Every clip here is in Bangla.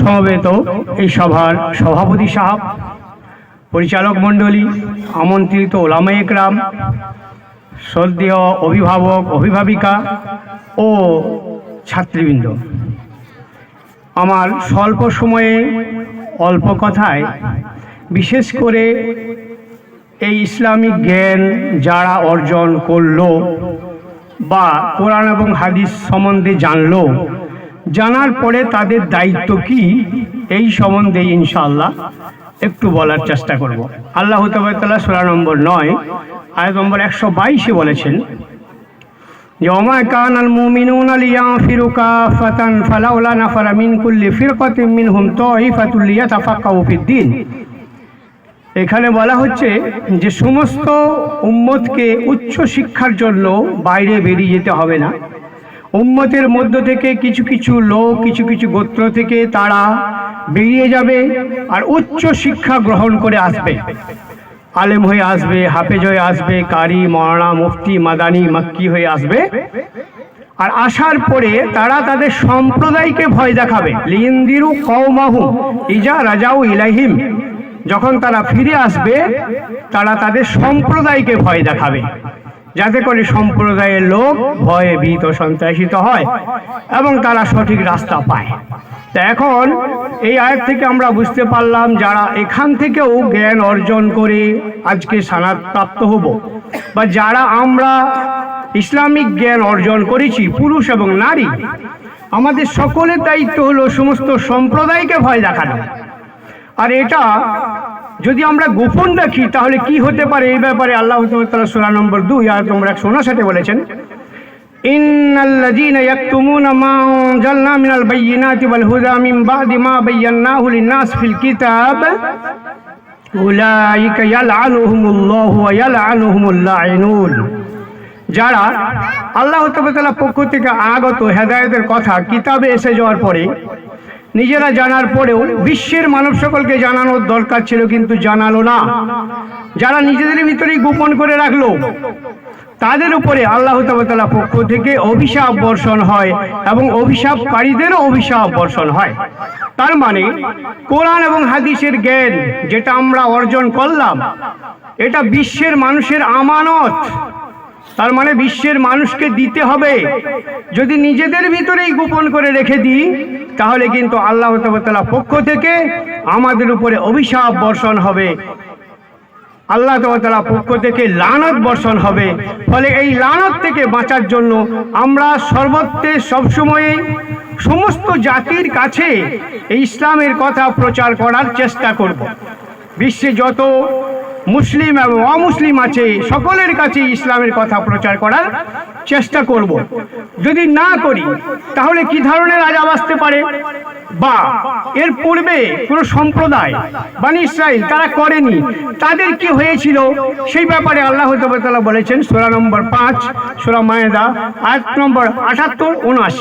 সমবেত এই সভার সভাপতি সাহেব, পরিচালক মণ্ডলী, আমন্ত্রিত ওলামায়ে কেরাম, শ্রদ্ধেয় অভিভাবক অভিভাবিকা ও ছাত্রীবৃন্দ, আমার স্বল্প সময়ে অল্প কথায় বিশেষ করে এই ইসলামিক জ্ঞান যারা অর্জন করলো বা কোরআন এবং হাদিস সম্বন্ধে জানলো, জানার পরে তাদের দায়িত্ব কি এই সম্বন্ধে ইনশাআল্লাহ একটু বলার চেষ্টা করব। আল্লাহ তাআলা সূরা নম্বর 9 আয়াত নম্বর 122 বলেছেন যে ওমা কানাল মুমিনুনা লিয়ানফিরু কাফাতান ফালাউলা নাফারা মিন কুল্লি ফিরকাতিন মিনহুম তাইফাতুল লিয়াতাফাক্কাহু ফিদ্দীন। এখানে বলা হচ্ছে যে সমস্ত উম্মতকে উচ্চ শিক্ষার জন্য বাইরে বেরিয়ে যেতে হবে না। উম্মতের মধ্য থেকে কিছু কিছু লোক, কিছু কিছু গোত্র থেকে তারা বেরিয়ে যাবে আর উচ্চ শিক্ষা গ্রহণ করে আসবে, আলেম হয়ে আসবে, হাফেজ হয়ে আসবে, কারি, মওলানা, মুফতি, মাদানি, মাক্কি হয়ে আসবে। আর আসার পরে তারা তাদের সম্প্রদায়কে ভয় দেখাবে। লিইনদিরু কওমাহু ইজা রাজাউ ইলাইহিম, যখন তারা ফিরে আসবে তারা তাদের সম্প্রদায়কে ভয় দেখাবে, যাতে করে সম্প্রদায়ের লোক ভয়ে ভীত সন্ত্রাসিত হয় এবং তারা সঠিক রাস্তা পায়। তা এখন এই আয়াত থেকে আমরা বুঝতে পারলাম যারা এখান থেকেও জ্ঞান অর্জন করে আজকে সানাত প্রাপ্ত হব, বা যারা আমরা ইসলামিক জ্ঞান অর্জন করেছি পুরুষ এবং নারী, আমাদের সকলের দায়িত্ব হলো সমস্ত সম্প্রদায়কে ভয় দেখানো। আর এটা যদি আমরা গোপন রাখি তাহলে কি হতে পারে, এই ব্যাপারে আল্লাহ তাআলা সূরা নম্বর 2 আয়াত নম্বর 159 বলেছেন, ইন্নাল্লাযীনা ইয়াকতুমুনা মা আনজালনা মিনাল বায়্যিনাতি ওয়াল হুদা মিন বা'দি মা বায়্যানাহু লিন-নাস ফিল কিতাব উলাইকা ইয়ালআনুহুমুল্লাহু ওয়া ইয়ালআনুহুমুল লাঈনুন। যারা আল্লাহ তাআলার পক্ষ থেকে আগত হেদায়েতের কথা কিতাবে এসে যাওয়ার পরে নিজেরা জানার পরেও বিশ্বের মানব সকলকে জানানোর দরকার ছিল কিন্তু জানালো না, যারা নিজেদের ভিতরেই গোপন করে রাখলো, তাদের উপরে আল্লাহ তাআলার পক্ষ থেকে অভিশাপ বর্ষণ হয় এবং অভিশাপকারীদেরও অভিশাপ বর্ষণ হয়। তার মানে কোরআন এবং হাদিসের জ্ঞান যেটা আমরা অর্জন করলাম এটা বিশ্বের মানুষের আমানত। তার মানে বিশ্বের মানুষকে দিতে হবে। যদি নিজেদের ভিতরেই গোপন করে রেখে দিই তাহলে কিন্তু আল্লাহ তাআলার পক্ষ থেকে আমাদের উপরে অভিশাপ বর্ষণ হবে, আল্লাহ তাআলার পক্ষ থেকে লানত বর্ষণ হবে। ফলে এই লানত থেকে বাঁচার জন্য আমরা সর্বত্রে সবসময় সমস্ত জাতির কাছে এই ইসলামের কথা প্রচার করার চেষ্টা করব। বিশ্বে যত মুসলিম এবং অমুসলিম আছে সকলের কাছে ইসলামের কথা প্রচার করার চেষ্টা করব। যদি না করি তাহলে কি ধরনের আযাব আসতে পারে, বা এর পূর্বে কোনো সম্প্রদায় বনি ইসরাইল তারা করেনি, তাদের কি হয়েছিল সেই ব্যাপারে আল্লাহ তাআলা বলেছেন সূরা নম্বর 5 সূরা মায়েদা আয়াত নম্বর 78-79।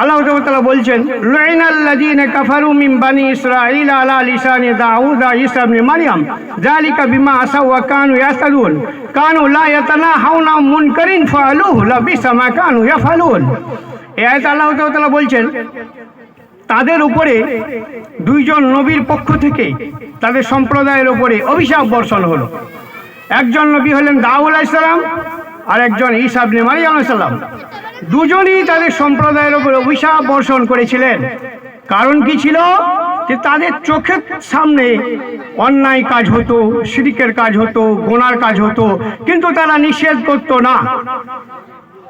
আল্লাহ তাআলা বলছেন, লুইনাল্লাযীনা কাফারু মিন বানি ইসরাঈল আলা লিসানি দাউদ ঈসা ইবনে মারইয়াম যালিকা বিমা আসাউ ওয়া কানু ইয়াতাদুন কানু লা ইয়াতানাহাউনা মুনকারিন ফাআলুহু লাবিসা মা কানু ইয়াফআলুন। এই আয়াত আল্লাহ তাআলা বলছেন তাদের উপরে দুইজন নবীর পক্ষ থেকে তাদের সম্প্রদায়ের উপরে অভিশাপ বর্ষণ হলো। একজন নবী হলেন দাউদ আলাইহিস সালাম আর একজন ঈসা ইবনে মারইয়াম আলাইহিস সালাম। দুজনই তাদের সম্প্রদায়ের উপর অভিশাপ বর্ষণ করেছিলেন। কারণ কি ছিল, যে তাদের চোখের সামনে অন্যায় কাজ হতো, শিরকের কাজ হতো, গুনার কাজ হতো, কিন্তু তারা নিষেধ করতো না।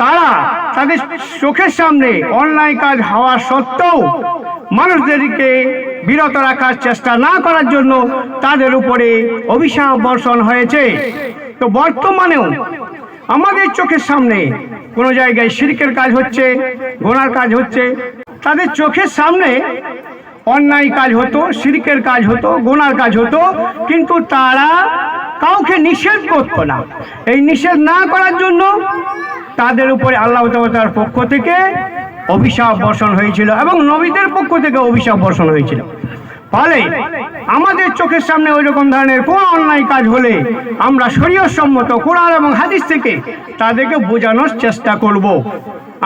তারা তাদের চোখের সামনে অন্যায় কাজ হওয়া সত্ত্বেও মানুষদেরকে বিরত রাখার চেষ্টা না করার জন্য তাদের উপরে অভিশাপ বর্ষণ হয়েছে। তো বর্তমানেও আমাদের চোখের সামনে কোনো জায়গায় শিরকের কাজ হচ্ছে, গুনার কাজ হচ্ছে, তাদের চোখের সামনে অন্যায় কাজ হতো, শিরকের কাজ হতো, গুনার কাজ হতো, কিন্তু তারা কাউকে নিষেধ করতো না। এই নিষেধ না করার জন্য তাদের উপরে আল্লাহ তাআলার পক্ষ থেকে অভিশাপ বর্ষণ হয়েছিল এবং নবীদের পক্ষ থেকে অভিশাপ বর্ষণ হয়েছিল। ফলে আমাদের চোখের সামনে ওই রকম ধরনের কোনো অন্যায় কাজ হলে আমরা শরীয়ত সম্মত কোরআন এবং হাদিস থেকে তাদেরকে বোঝানোর চেষ্টা করব।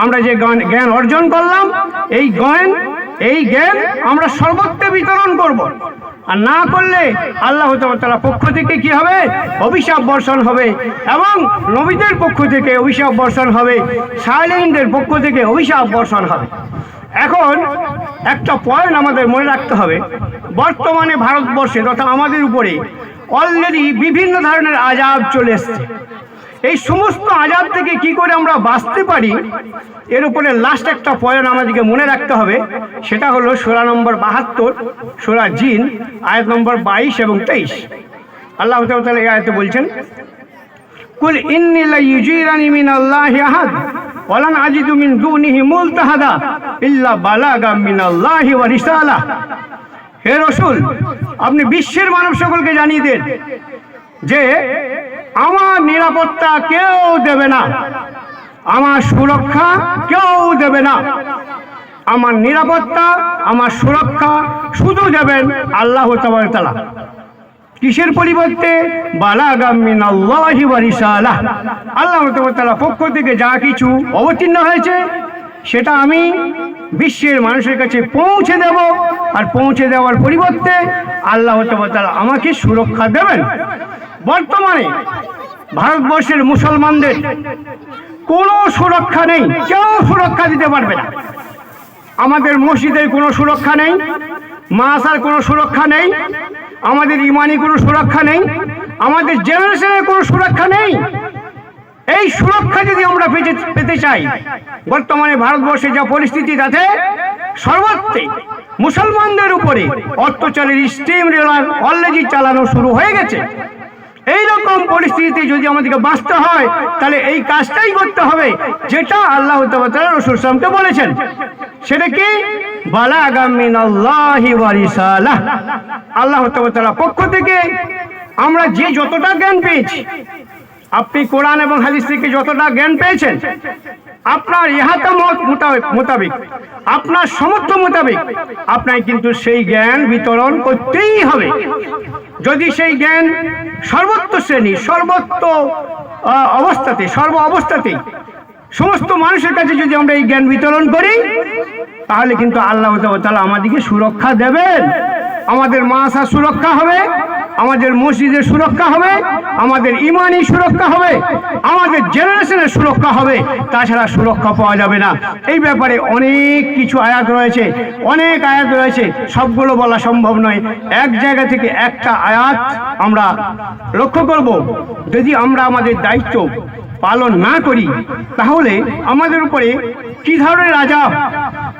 আমরা যে জ্ঞান অর্জন করলাম এই জ্ঞান এই জ্ঞান আমরা সর্বত্রে বিতরণ করব, আর না করলে আল্লাহ তাআলার পক্ষ থেকে কি হবে? অভিশাপ বর্ষণ হবে, এবং নবীদের পক্ষ থেকে অভিশাপ বর্ষণ হবে, সালেহীনদের পক্ষ থেকে অভিশাপ বর্ষণ হবে। এখন একটা পয়েন্ট আমাদের মনে রাখতে হবে, বর্তমানে ভারতবর্ষে তথা আমাদের উপরে অলরেডি বিভিন্ন ধরনের আযাব চলে এসছে। এই সমস্ত আযাব থেকে কি করে আমরা বাঁচতে পারি, এর উপরে লাস্ট একটা পয়েন্ট আমাদেরকে মনে রাখতে হবে। সেটা হলো সূরা নম্বর 72, সূরা জিন, আয়াত নম্বর 22 এবং 23। আল্লাহ তাআলা এই আয়াতে বলছেন, কুল ইন্নী লা ইউজিরানি মিনাল্লাহি আহাদ ওয়া লান আজিদু মিন দুনিহি মুলতাহাদা ইল্লা বালাগাম মিনাল্লাহি ওয়া রিসালাহ। হে রাসূল, আপনি বিশ্বের মানব সকলকে জানিয়ে দেন যে আমার নিরাপত্তা কেউ দেবে না, আমার সুরক্ষা কেউ দেবে না। আমার নিরাপত্তা, আমার সুরক্ষা শুধু দেবেন আল্লাহ তাআলা। কিসের পরিবর্তে? বালাগাম মিনাল্লাহি ওয়া রিসালাহ। আল্লাহ তাআলার পক্ষ থেকে যা কিছু অবতীর্ণ হয়েছে সেটা আমি বিশ্বের মানুষের কাছে পৌঁছে দেব, আর পৌঁছে দেওয়ার পরিবর্তে আল্লাহ তাআলা আমাকে সুরক্ষা দেবেন। বর্তমানে ভারতবর্ষের মুসলমানদের কোনো সুরক্ষা নেই, কেউ সুরক্ষা দিতে পারবে না। আমাদের মসজিদের কোনো সুরক্ষা নেই, মাদ্রাসার কোনো সুরক্ষা নেই, আমাদের ইমানি কোনো সুরক্ষা নেই, আমাদের জেনারেশনের কোনো সুরক্ষা নেই। এই সুরক্ষা যদি আমরা পেতে চাই, বর্তমানে ভারতবর্ষে যা পরিস্থিতি আছে, সর্বত্রে মুসলমানদের উপরে অত্যাচারের স্টিম রোলার অলরেডি চালানো শুরু হয়ে গেছে। এই রকম পরিস্থিতিতে যদি আমাদেরকে বাঁচতে হয়, তাহলে এই কাজটাই করতে হবে যেটা আল্লাহ তাআলা রাসূল সাল্লাল্লাহু বলেছেন। সেটা কি? বালাগাম মিনাল্লাহি ওয়া রিসালাহ। আল্লাহ তাআলার পক্ষ থেকে আমরা যে যতটা জ্ঞান পেয়েছি, আপনি কোরআন এবং হাদিস থেকে যতটা জ্ঞান পেয়েছেন, আপনার ইহাতা মোতাবেক, আপনার সামর্থ্য মোতাবেক আপনাকে কিন্তু সেই জ্ঞান বিতরণ করতেই হবে। যদি সেই জ্ঞান সর্বত্র শ্রেণী, সর্বত্র সর্ব অবস্থাতেই সমস্ত মানুষের কাছে যদি আমরা এই জ্ঞান বিতরণ করি, তাহলে কিন্তু আল্লাহ তাআলা আমাদেরকে সুরক্ষা দেবেন। আমাদের মাদ্রাসার সুরক্ষা হবে, আমাদের মসজিদের সুরক্ষা হবে, আমাদের ইমানি সুরক্ষা হবে, আমাদের জেনারেশনের সুরক্ষা হবে। তাছাড়া সুরক্ষা পাওয়া যাবে না। এই ব্যাপারে অনেক কিছু আয়াত রয়েছে, অনেক আয়াত রয়েছে, সবগুলো বলা সম্ভব নয়। এক জায়গা থেকে একটা আয়াত আমরা লক্ষ্য করব। যদি আমরা আমাদের দায়িত্ব পালন না করি, তাহলে আমাদের উপরে কি ধরনের আযাব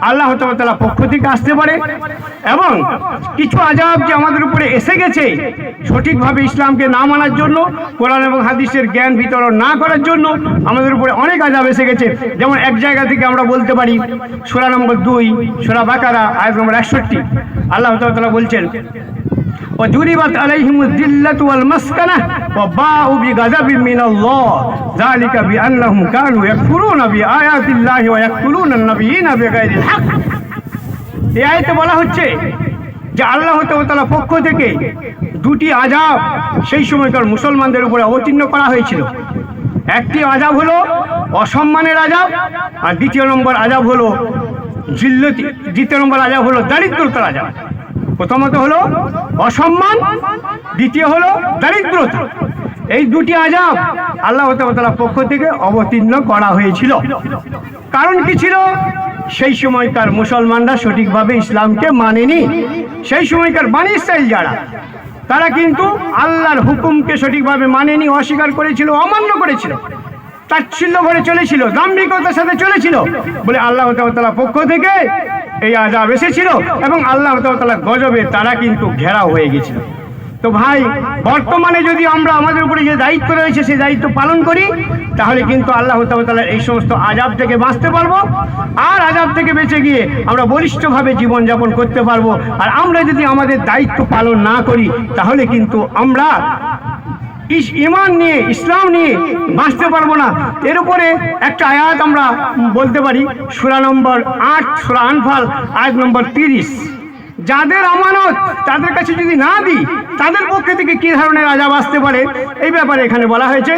আল্লাহ তাআলার পক্ষ থেকে আসতে পারে, এবং কিছু আযাব যে আমাদের উপরে এসে গেছে সঠিকভাবে ইসলামকে না মানার জন্য, কোরআন এবং হাদিসের জ্ঞান বিতরণ না করার জন্য আমাদের উপরে অনেক আযাব এসে গেছে। যেমন এক জায়গা থেকে আমরা বলতে পারি, সূরা নম্বর 2, সূরা বাকারা, আয়াত নম্বর 61। আল্লাহ তাআলা বলছেন, وَضُرِبَتْ عَلَيْهِمُ الذِّلَّةُ وَالْمَسْكَنَةُ وَبَاءُوا بِغَضَبٍ مِّنَ اللَّهِ ذَلِكَ بِأَنَّهُمْ كَانُوا يَكْفُرُونَ بِآيَاتِ اللَّهِ وَيَقْتُلُونَ النَّبِيِّينَ بِغَيْرِ الْحَقِّ। এই আয়াতে বলা হচ্ছে যে আল্লাহ তাআলার পক্ষ থেকে দুটি আযাব সেই সময়কার মুসলমানদের উপরে অবতীর্ণ করা হয়েছিল। একটি আযাব হলো অসম্মানের আযাব, আর দ্বিতীয় নম্বর আযাব হলো জিল্লতি, দ্বিতীয় নম্বর আযাব হলো দারিদ্রতার আযাব। প্রথমত হলো অসম্মান, দ্বিতীয় হলো দারিদ্রতা। এই দুটি আযাব আল্লাহ তাআলার পক্ষ থেকে অবতীর্ণ করা হয়েছিল। কারণ কি ছিল? সেই সময়কার মুসলমানরা সঠিকভাবে ইসলামকে মানেনি। সেই সময়কার বনী ইসরাইল যারা, তারা কিন্তু আল্লাহর হুকুমকে সঠিকভাবে মানেনি, অস্বীকার করেছিল, অমান্য করেছিল, তাচ্ছিল্য করে চলেছিল, দাম্ভিকতার সাথে চলেছিল বলে আল্লাহ তাআলার পক্ষ থেকে এই আযাব এসেছিল, এবং আল্লাহ তাআলার গজবে তারা কিন্তু ঘেরাও হয়ে গেছিল। তো ভাই, বর্তমানে যদি আমরা আমাদের উপরে যে দায়িত্ব রয়েছে সেই দায়িত্ব পালন করি, তাহলে কিন্তু আল্লাহ তাআলার এই সমস্ত আযাব থেকে বাঁচতে পারবো, আর আযাব থেকে বেঁচে গিয়ে আমরা বলিষ্ঠভাবে জীবনযাপন করতে পারবো। আর আমরা যদি আমাদের দায়িত্ব পালন না করি, তাহলে কিন্তু আমরা ইমান নিয়ে, ইসলাম নিয়ে বাঁচতে পারবো না। এর উপরে একটা আয়াত আমরা বলতে পারি, সূরা নম্বর 8, সূরা আনফাল, আয়াত নম্বর 30। যাদের আমানত তাদের কাছে যদি না দিই, তাদের পক্ষে থেকে কি ধরনের আযাব আসতে পারে এই ব্যাপারে এখানে বলা হয়েছে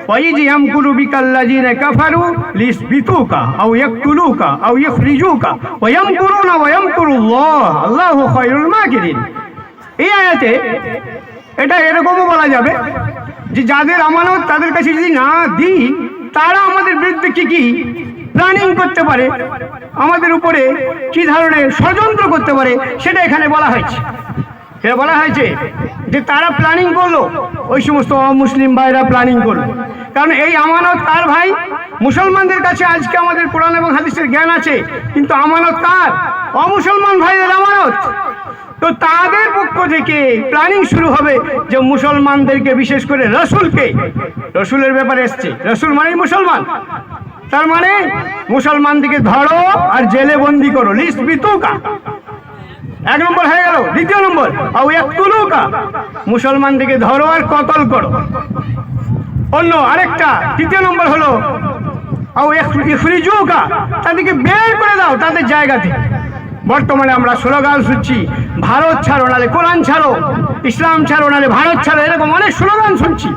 ওয়াইজ ইয়ামকুরু বিকাল্লাযিনা কাফারু লিসবিতুকা আও ইয়াকতুলুকা আও ইখরিজুকা ওয়া ইয়ামকুরুনা ওয়া ইয়ামকুরুল্লাহ আল্লাহু খায়রুল মাকিরিন। এই আয়াতে এটা এরকমও বলা যাবে যে যাদের আমানত তাদের কাছে যদি না দিই তারা আমাদের বিরুদ্ধে কি প্ল্যানিং করতে পারে, আমাদের উপরে কি ধরনের ষড়যন্ত্র করতে পারে সেটা এখানে বলা হয়েছে। এটা বলা হয়েছে যে তারা প্ল্যানিং করলো, ওই সমস্ত অমুসলিম ভাইরা প্ল্যানিং করলো, কারণ এই আমানত কার ভাই? মুসলমানদের কাছে আজকে আমাদের কোরআন এবং হাদিসের জ্ঞান আছে, কিন্তু আমানত কার? অমুসলমান ভাইদের আমানত। তো তাদের পক্ষ থেকে প্ল্যানিং শুরু হবে যে মুসলমানদেরকে, বিশেষ করে রসুলকে, রসুলের ব্যাপারে এসছে, রসুল মানেই মুসলমান, তার মানে মুসলমানদেরকে ধরো আর জেলে বন্দি করো, লিস্ট বিতুকা, এক নম্বর হয়ে গেল। দ্বিতীয় নম্বর আও ইয়াকতুলুকা, মুসলমানদেরকে ধরো আর কতল করো। অন্য আরেকটা তৃতীয় নম্বর হলো আও ইখরিজুকা, তাদেরকে বের করে দাও তাদের জায়গা থেকে। বর্তমানে আমরা স্লোগান শুনছি, ভারত ছাড়ো নালে কোরআন ছাড়ো, ইসলাম ছাড়ো নালে ভারত ছাড়ো, এরকম অনেক স্লোগান শুনছি।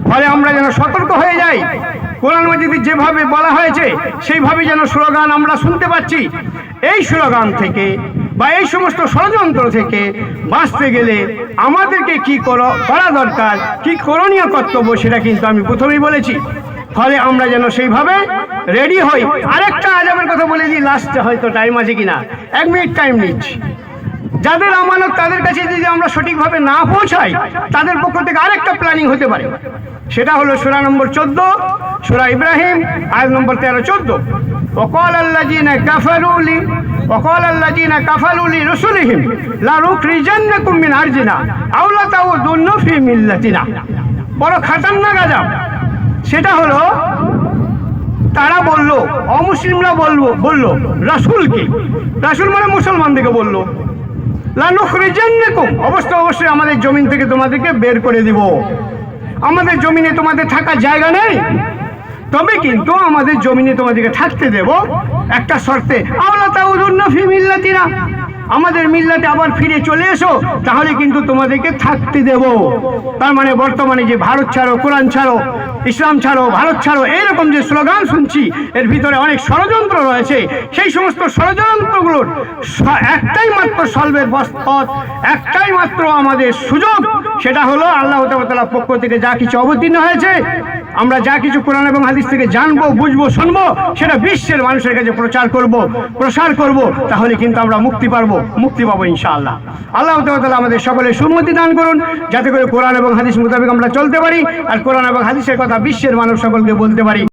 ফলে আমরা যেন সতর্ক হয়ে যাই, কোরআন মাজিদে যেভাবে বলা হয়েছে সেইভাবে যেন স্লোগান আমরা শুনতে পাচ্ছি। এই স্লোগান থেকে বা এই সমস্ত ষড়যন্ত্র থেকে বাঁচতে গেলে আমাদেরকে কি করা দরকার, কি করণীয় কর্তব্য, সেটা কিন্তু আমি প্রথমেই বলেছি। ফলে আমরা যেন সেইভাবে রেডি হই। আরেকটা আযাবের কথা বলে দিই লাস্টে, হয়তো টাইম আছে কিনা, 1 মিনিট টাইম নিচ্ছি। যাদের আমানত তাদের কাছে যদি আমরা সঠিকভাবে না পৌঁছাই তাদের পক্ষ থেকে আরেকটা প্ল্যানিং হতে পারে, সেটা হলো সূরা নম্বর 14, সূরা ইব্রাহিম আয়াত নম্বর 13-14। وقال الذين كفروا لرسلهم لنخرجنكم من أرضنا أو لتعودن في ملتنا। বড় খতরনাক আযাব। সেটা হলো তারা বলল, অমুসলিমরা বলল রাসূলকে, রাসূল মানে মুসলমানদেরকে বলল, লানুখরিজান্নাকুম, অবশ্যই আমাদের জমিন থেকে তোমাদেরকে বের করে দিব, আমাদের জমিনে তোমাদের থাকার জায়গা নেই, তবে কিন্তু আমাদের জমিনে তোমাদেরকে থাকতে দেব একটা শর্তে, আওলা তাউদুন্না ফি মিল্লাতিনা, আমাদের মিল্লাতে আবার ফিরে চলে এসো, তাহলে কিন্তু তোমাদেরকে থাকতে দেব। তার মানে বর্তমানে যে ভারত ছাড়ো, কোরআন ছাড়ো, ইসলাম ছাড়ো, ভারত ছাড়ো, এইরকম যে স্লোগান শুনছি এর ভিতরে অনেক ষড়যন্ত্র রয়েছে। সেই সমস্ত ষড়যন্ত্রগুলোর একটাই মাত্র সলভের পথ, একটাই মাত্র আমাদের সুযোগ, সেটা হলো আল্লাহ তাআলার পক্ষ থেকে যা কিছু অবতীর্ণ হয়েছে, আমরা যা কিছু কোরআন এবং হাদিস থেকে জানবো, বুঝবো, শুনবো, সেটা বিশ্বের মানুষের কাছে প্রসার করব, তাহলে কিন্তু আমরা মুক্তি পাবো ইনশাআল্লাহ। আল্লাহ তাআলা আমাদের সকলের সুন্নতি দান করুন, যাতে করে কোরআন এবং হাদিস মোতাবেক আমরা চলতে পারি আর কোরআন এবং হাদিসের কথা বিশ্বের মানুষ সকলকে বলতে পারি।